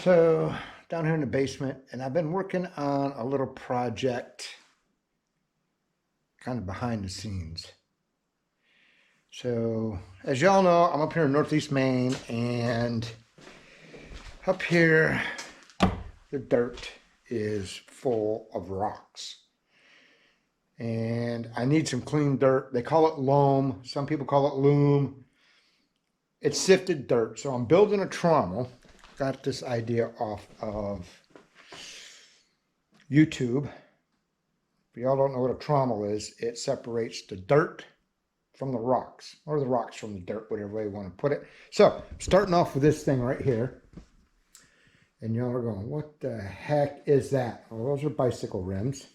So down here in the basement, and I've been working on a little project kind of behind the scenes. So as y'all know, I'm up here in Northeast Maine, and up here the dirt is full of rocks. And I need some clean dirt. They call it loam. Some people call it loam. It's sifted dirt. So I'm building a trommel. Got this idea off of YouTube. If y'all don't know what a trommel is, it separates the dirt from the rocks, or the rocks from the dirt, whatever way you want to put it. So starting off with this thing right here. And y'all are going, what the heck is that? Well, those are bicycle rims.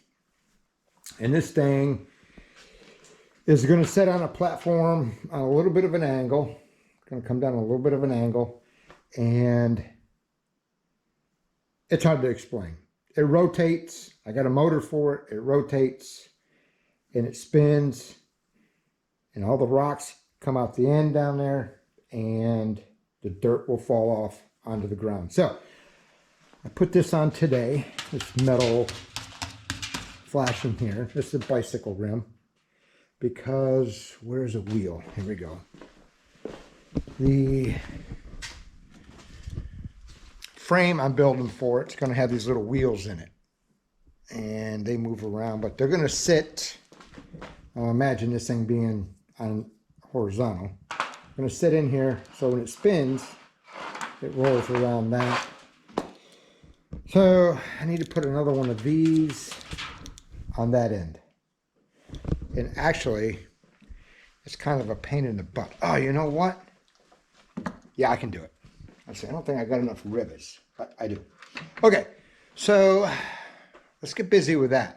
And this thing is going to set on a platform on a little bit of an angle. It's going to come down a little bit of an angle. And it's hard to explain. It rotates. I got a motor for it. It rotates and it spins. And all the rocks come out the end down there. And the dirt will fall off onto the ground. So I put this on today. This metal flashing here. This is a bicycle rim. Because where's a wheel? Here we go. The frame I'm building for it's going to have these little wheels in it, and they move around, but they're going to sit. Imagine this thing being on horizontal. Going to sit in here, so when it spins, it rolls around that. So I need to put another one of these on that end. And actually, it's kind of a pain in the butt. Oh, you know what? Yeah, I can do it. I don't think I got enough rivets, but I do. Okay, so let's get busy with that.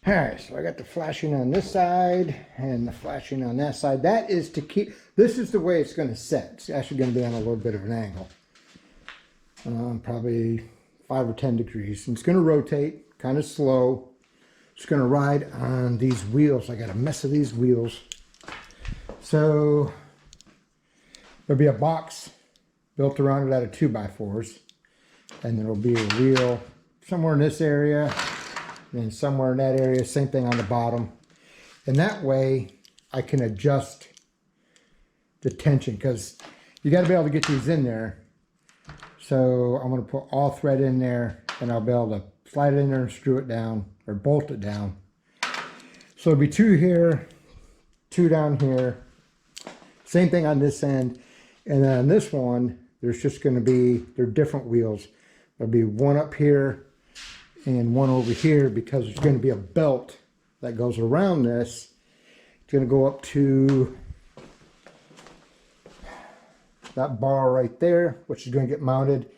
All right, so I got the flashing on this side and the flashing on that side. That is to keep, this is the way it's going to set. It's actually going to be on a little bit of an angle. Probably 5 or 10 degrees. And it's going to rotate kind of slow. It's going to ride on these wheels. I got a mess of these wheels. So there'll be a box built around it out of 2x4s. And there'll be a wheel somewhere in this area. And somewhere in that area, same thing on the bottom. And that way I can adjust the tension, because you got to be able to get these in there. So I'm going to put all thread in there, and I'll be able to slide it in there and screw it down or bolt it down. So it'll be 2 here, 2 down here. Same thing on this end. And then on this one, there's just going to be, they're different wheels. There'll be 1 up here and 1 over here, because there's going to be a belt that goes around this. It's going to go up to that bar right there, which is going to get mounted.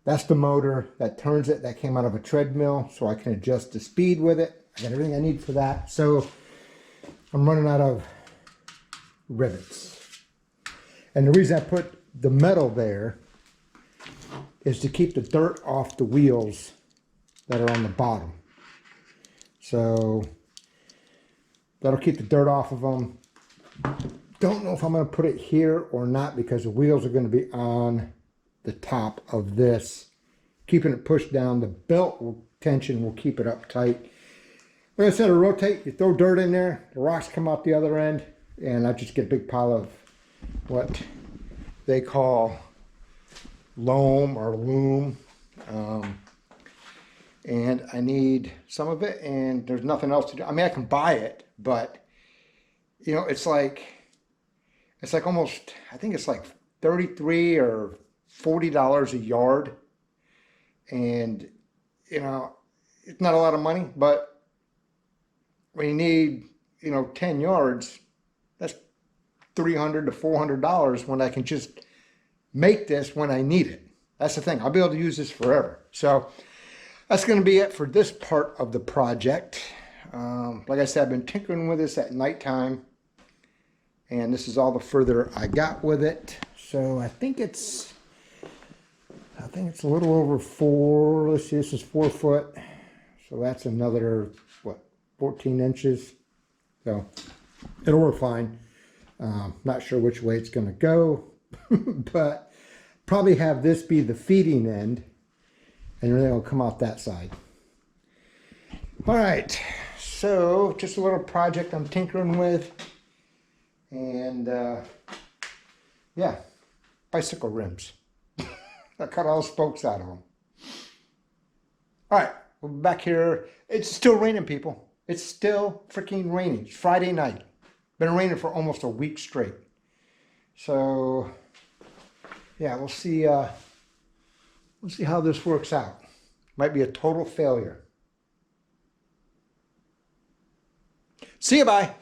That's the motor that turns it. That came out of a treadmill, so I can adjust the speed with it. I got everything I need for that. So I'm running out of rivets. And the reason I put the metal there is to keep the dirt off the wheels that are on the bottom. So that'll keep the dirt off of them. Don't know if I'm going to put it here or not because the wheels are going to be on the top of this. Keeping it pushed down, the belt tension will keep it up tight. Like I said, it'll rotate, you throw dirt in there, the rocks come out the other end, and I just get a big pile of what they call loam or loom. And I need some of it, and there's nothing else to do. I mean, I can buy it, but you know, it's like almost, I think it's like $33 or $40 a yard. And, you know, it's not a lot of money, but when you need, you know, 10 yards, that's $300 to $400 when I can just make this when I need it. That's the thing. I'll be able to use this forever. So that's going to be it for this part of the project. Like I said, I've been tinkering with this at nighttime, and this is all the further I got with it. So I think it's a little over 4. Let's see, this is 4 foot. So that's another, what, 14 inches. So it'll work fine. Not sure which way it's going to go, but probably have this be the feeding end, and everything will come out that side. All right, so just a little project I'm tinkering with. And yeah, bicycle rims. I cut all the spokes out of them. All right, we're back here. It's still raining, people. It's still freaking raining. It's Friday night. Been raining for almost a week straight. So yeah, we'll see how this works out. Might be a total failure. See you, bye.